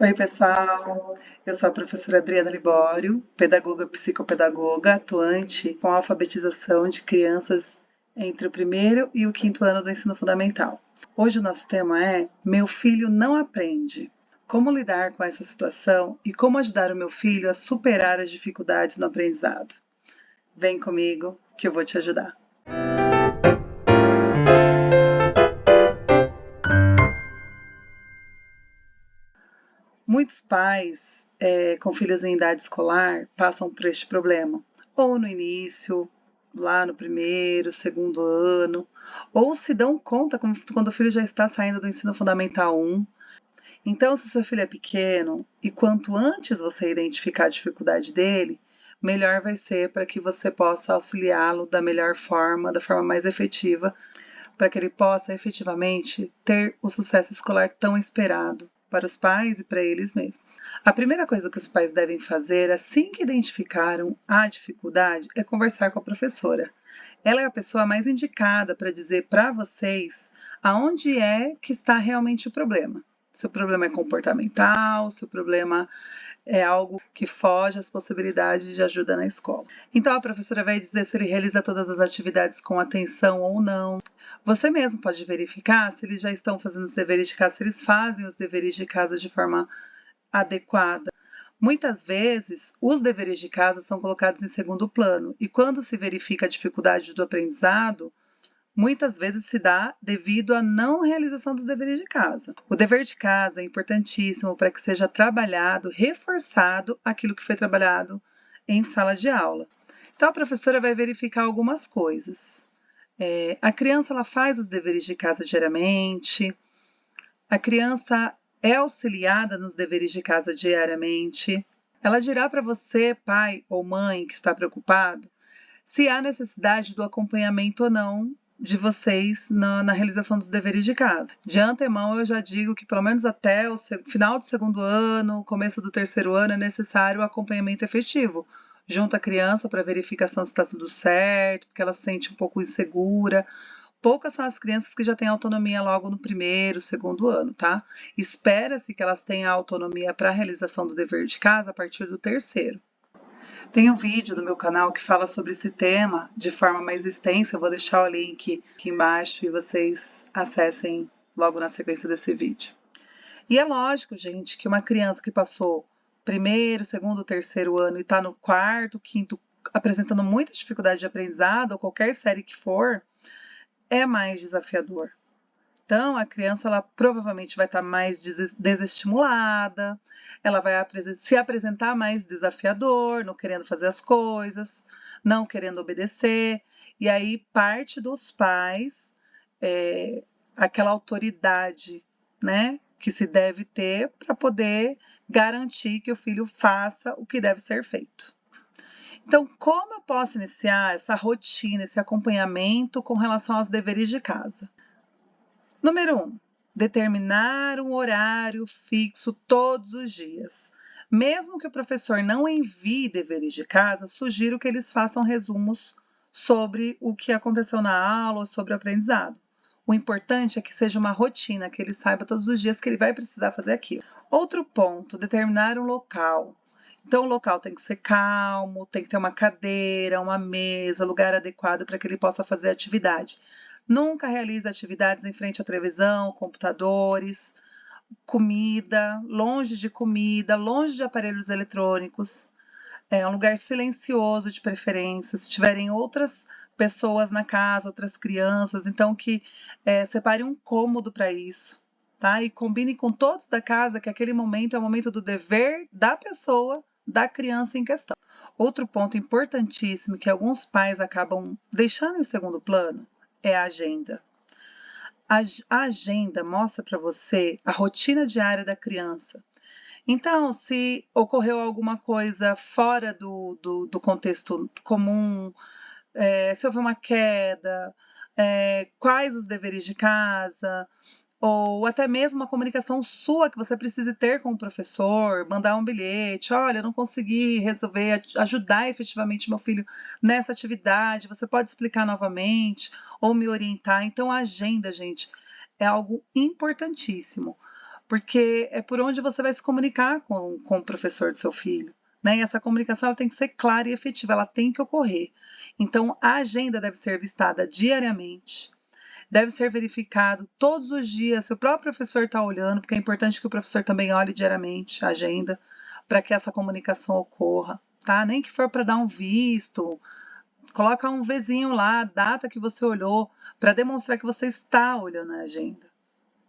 Oi, pessoal. Eu sou a professora Adriana Libório, pedagoga psicopedagoga, atuante com a alfabetização de crianças entre o primeiro e o quinto ano do ensino fundamental. Hoje o nosso tema é Meu filho não aprende. Como lidar com essa situação e como ajudar o meu filho a superar as dificuldades no aprendizado? Vem comigo que eu vou te ajudar. Muitos pais com filhos em idade escolar passam por este problema, ou no início, lá no primeiro, segundo ano, ou se dão conta quando o filho já está saindo do ensino fundamental 1. Então, se o seu filho é pequeno e quanto antes você identificar a dificuldade dele, melhor vai ser para que você possa auxiliá-lo da melhor forma, da forma mais efetiva, para que ele possa efetivamente ter o sucesso escolar tão esperado para os pais e para eles mesmos. A primeira coisa que os pais devem fazer assim que identificaram a dificuldade é conversar com a professora. Ela é a pessoa mais indicada para dizer para vocês aonde é que está realmente o problema. Se o problema é comportamental, se o problema é algo que foge às possibilidades de ajuda na escola. Então a professora vai dizer se ele realiza todas as atividades com atenção ou não. Você mesmo pode verificar se eles já estão fazendo os deveres de casa, se eles fazem os deveres de casa de forma adequada. Muitas vezes, os deveres de casa são colocados em segundo plano e quando se verifica a dificuldade do aprendizado, muitas vezes se dá devido à não realização dos deveres de casa. O dever de casa é importantíssimo para que seja trabalhado, reforçado aquilo que foi trabalhado em sala de aula. Então, a professora vai verificar algumas coisas. A criança ela faz os deveres de casa diariamente, a criança é auxiliada nos deveres de casa diariamente. Ela dirá para você, pai ou mãe que está preocupado, se há necessidade do acompanhamento ou não de vocês na realização dos deveres de casa. De antemão, eu já digo que pelo menos até o final do segundo ano, começo do terceiro ano, é necessário o acompanhamento efetivo junto à criança para verificação se está tudo certo, porque ela se sente um pouco insegura. Poucas são as crianças que já têm autonomia logo no primeiro, segundo ano, tá? Espera-se que elas tenham autonomia para a realização do dever de casa a partir do terceiro. Tem um vídeo no meu canal que fala sobre esse tema de forma mais extensa. Eu vou deixar o link aqui embaixo e vocês acessem logo na sequência desse vídeo. E é lógico, gente, que uma criança que passou primeiro, segundo, terceiro ano e está no quarto, quinto, apresentando muita dificuldade de aprendizado, ou qualquer série que for, é mais desafiador. Então, a criança ela provavelmente vai estar mais desestimulada, ela vai se apresentar mais desafiador, não querendo fazer as coisas, não querendo obedecer, e aí parte dos pais aquela autoridade, né, que se deve ter para poder garantir que o filho faça o que deve ser feito. Então, como eu posso iniciar essa rotina, esse acompanhamento com relação aos deveres de casa? Número 1. Determinar um horário fixo todos os dias. Mesmo que o professor não envie deveres de casa, sugiro que eles façam resumos sobre o que aconteceu na aula ou sobre o aprendizado. O importante é que seja uma rotina, que ele saiba todos os dias que ele vai precisar fazer aquilo. Outro ponto, determinar um local. Então, o local tem que ser calmo, tem que ter uma cadeira, uma mesa, lugar adequado para que ele possa fazer a atividade. Nunca realize atividades em frente à televisão, computadores, comida, longe de aparelhos eletrônicos. É um lugar silencioso de preferência. Se tiverem outras pessoas na casa, outras crianças, então que separe um cômodo para isso, tá? E combine com todos da casa que aquele momento é o momento do dever da pessoa, da criança em questão. Outro ponto importantíssimo que alguns pais acabam deixando em segundo plano é a agenda. A agenda mostra para você a rotina diária da criança. Então, se ocorreu alguma coisa fora do contexto comum, se houve uma queda, quais os deveres de casa, ou até mesmo uma comunicação sua que você precise ter com o professor, mandar um bilhete, olha, eu não consegui resolver, ajudar efetivamente meu filho nessa atividade, você pode explicar novamente ou me orientar. Então, a agenda, gente, é algo importantíssimo. porque é por onde você vai se comunicar com o professor do seu filho. Né? E essa comunicação ela tem que ser clara e efetiva, ela tem que ocorrer. Então, a agenda deve ser vistada diariamente, deve ser verificado todos os dias se o próprio professor está olhando, porque é importante que o professor também olhe diariamente a agenda para que essa comunicação ocorra, tá? Nem que for para dar um visto, coloca um Vzinho lá, a data que você olhou, para demonstrar que você está olhando a agenda,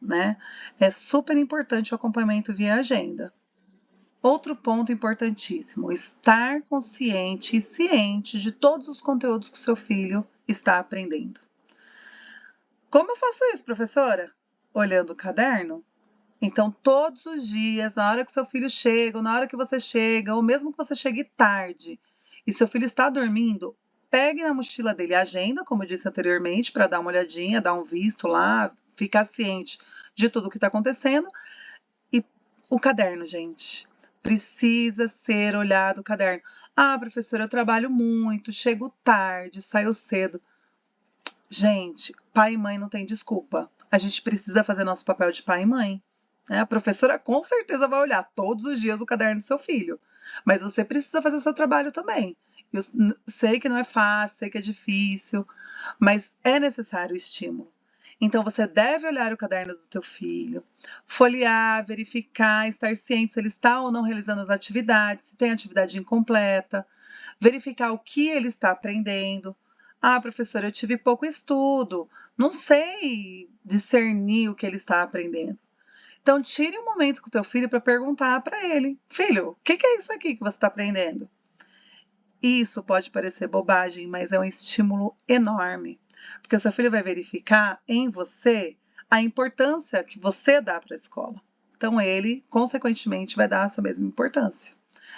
né? É super importante o acompanhamento via agenda. Outro ponto importantíssimo, estar consciente e ciente de todos os conteúdos que o seu filho está aprendendo. Como eu faço isso, professora? Olhando o caderno. Então, todos os dias, na hora que seu filho chega, ou na hora que você chega, ou mesmo que você chegue tarde, e seu filho está dormindo, pegue na mochila dele a agenda, como eu disse anteriormente, para dar uma olhadinha, dar um visto lá, ficar ciente de tudo o que está acontecendo. E o caderno, gente. Precisa ser olhado o caderno. Ah, professora, eu trabalho muito, chego tarde, saio cedo. Gente, pai e mãe não tem desculpa. A gente precisa fazer nosso papel de pai e mãe. Né? A professora com certeza vai olhar todos os dias o caderno do seu filho. Mas você precisa fazer o seu trabalho também. Eu sei que não é fácil, sei que é difícil, mas é necessário o estímulo. Então, você deve olhar o caderno do teu filho, folhear, verificar, estar ciente se ele está ou não realizando as atividades, se tem atividade incompleta, verificar o que ele está aprendendo. Ah, professora, eu tive pouco estudo, não sei discernir o que ele está aprendendo. Então, tire um momento com o teu filho para perguntar para ele, filho, o que é isso aqui que você está aprendendo? Isso pode parecer bobagem, mas é um estímulo enorme, porque o seu filho vai verificar em você a importância que você dá para a escola. Então, ele, consequentemente, vai dar essa mesma importância.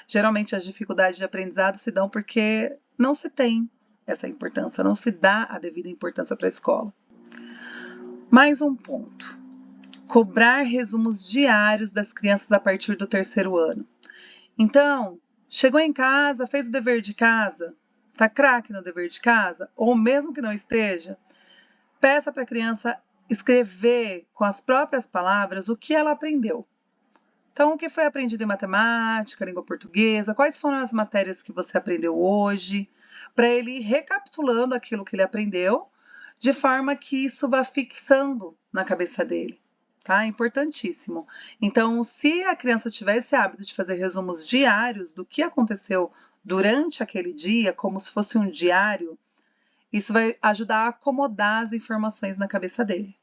Geralmente, as dificuldades de aprendizado se dão porque não se tem essa importância, não se dá a devida importância para a escola. Mais um ponto. Cobrar resumos diários das crianças a partir do 3º ano. Então, chegou em casa, fez o dever de casa, tá craque no dever de casa, ou mesmo que não esteja, peça para a criança escrever com as próprias palavras o que ela aprendeu. Então, o que foi aprendido em matemática, língua portuguesa, quais foram as matérias que você aprendeu hoje, para ele ir recapitulando aquilo que ele aprendeu, de forma que isso vá fixando na cabeça dele. Tá? Importantíssimo. Então, se a criança tiver esse hábito de fazer resumos diários do que aconteceu durante aquele dia, como se fosse um diário, isso vai ajudar a acomodar as informações na cabeça dele.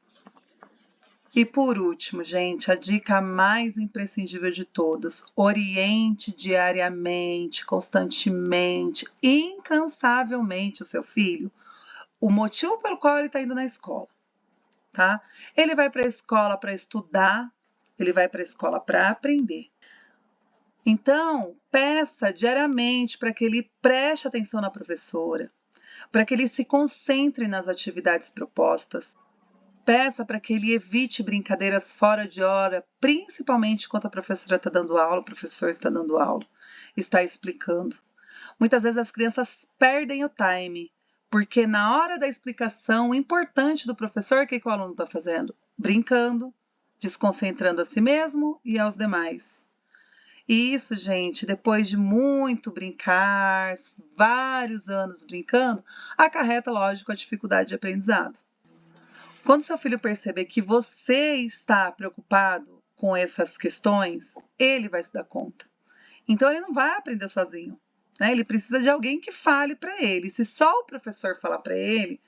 E por último, gente, a dica mais imprescindível de todos: oriente diariamente, constantemente, incansavelmente o seu filho, o motivo pelo qual ele está indo na escola. Tá? Ele vai para a escola para estudar, ele vai para a escola para aprender. Então, peça diariamente para que ele preste atenção na professora, para que ele se concentre nas atividades propostas. Peça para que ele evite brincadeiras fora de hora, principalmente enquanto a professora está dando aula, o professor está dando aula, está explicando. Muitas vezes as crianças perdem o time, porque na hora da explicação importante do professor, o que o aluno está fazendo? Brincando, desconcentrando a si mesmo e aos demais. E isso, gente, depois de muito brincar, vários anos brincando, acarreta, lógico, a dificuldade de aprendizado. Quando seu filho perceber que você está preocupado com essas questões, ele vai se dar conta. Então, ele não vai aprender sozinho. Né? Ele precisa de alguém que fale para ele. Se só o professor falar para ele,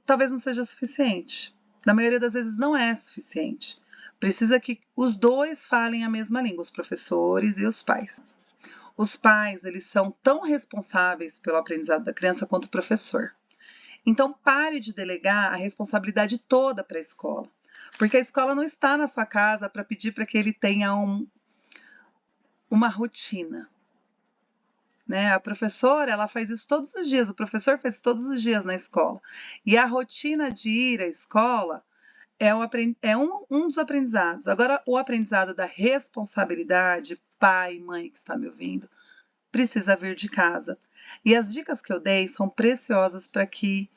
talvez não seja suficiente. Na maioria das vezes não é suficiente. Precisa que os dois falem a mesma língua, os professores e os pais. Os pais, eles são tão responsáveis pelo aprendizado da criança quanto o professor. Então, pare de delegar a responsabilidade toda para a escola. Porque a escola não está na sua casa para pedir para que ele tenha uma rotina. Né? A professora, ela faz isso todos os dias, o professor faz isso todos os dias na escola. E a rotina de ir à escola é um dos aprendizados. Agora, o aprendizado da responsabilidade, pai, mãe que está me ouvindo, precisa vir de casa. E as dicas que eu dei são preciosas para que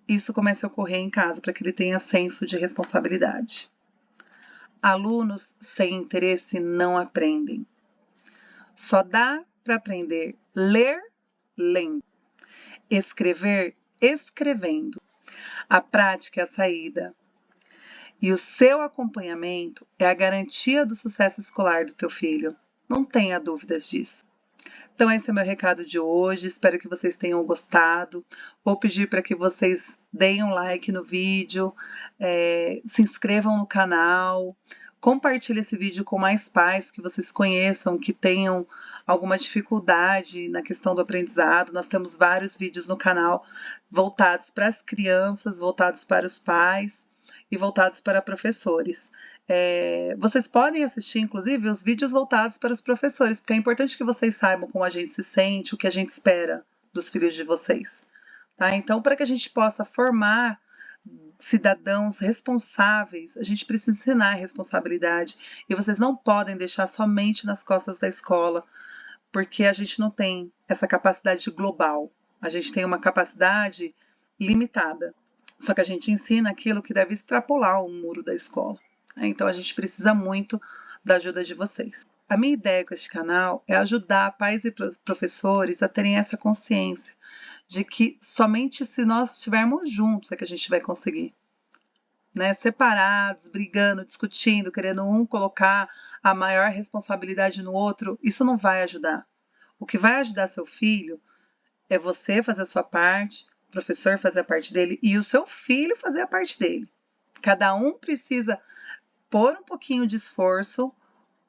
isso comece a ocorrer em casa, para que ele tenha senso de responsabilidade. Alunos sem interesse não aprendem. Só dá para aprender ler lendo, escrever escrevendo. A prática é a saída. E o seu acompanhamento é a garantia do sucesso escolar do teu filho. Não tenha dúvidas disso. Então esse é o meu recado de hoje, espero que vocês tenham gostado. Vou pedir para que vocês deem um like no vídeo, se inscrevam no canal, compartilhem esse vídeo com mais pais que vocês conheçam, que tenham alguma dificuldade na questão do aprendizado. Nós temos vários vídeos no canal voltados para as crianças, voltados para os pais e voltados para professores. Vocês podem assistir, inclusive, os vídeos voltados para os professores, porque é importante que vocês saibam como a gente se sente, o que a gente espera dos filhos de vocês. Tá? Então, para que a gente possa formar cidadãos responsáveis, a gente precisa ensinar a responsabilidade. E vocês não podem deixar somente nas costas da escola, porque a gente não tem essa capacidade global. A gente tem uma capacidade limitada. Só que a gente ensina aquilo que deve extrapolar o muro da escola. Então a gente precisa muito da ajuda de vocês. A minha ideia com este canal é ajudar pais e professores a terem essa consciência de que somente se nós estivermos juntos é que a gente vai conseguir. Separados, brigando, discutindo, querendo um colocar a maior responsabilidade no outro, isso não vai ajudar. O que vai ajudar seu filho é você fazer a sua parte, o professor fazer a parte dele e o seu filho fazer a parte dele. Cada um precisa pôr um pouquinho de esforço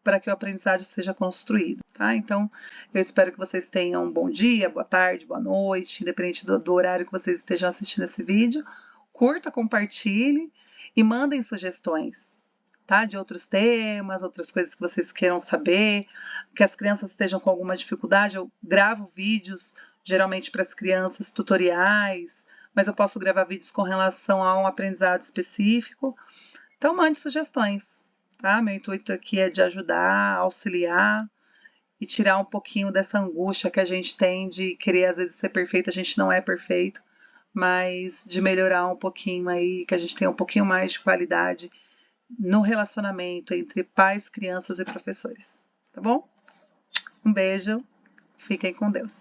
para que o aprendizado seja construído, tá? Então, eu espero que vocês tenham um bom dia, boa tarde, boa noite, independente do horário que vocês estejam assistindo esse vídeo. Curta, compartilhe e mandem sugestões, tá? De outros temas, outras coisas que vocês queiram saber, que as crianças estejam com alguma dificuldade. Eu gravo vídeos, geralmente para as crianças, tutoriais, mas eu posso gravar vídeos com relação a um aprendizado específico. Então, mande sugestões, tá? Meu intuito aqui é de ajudar, auxiliar e tirar um pouquinho dessa angústia que a gente tem de querer, às vezes, ser perfeito. A gente não é perfeito, mas de melhorar um pouquinho aí, que a gente tenha um pouquinho mais de qualidade no relacionamento entre pais, crianças e professores, tá bom? Um beijo, fiquem com Deus.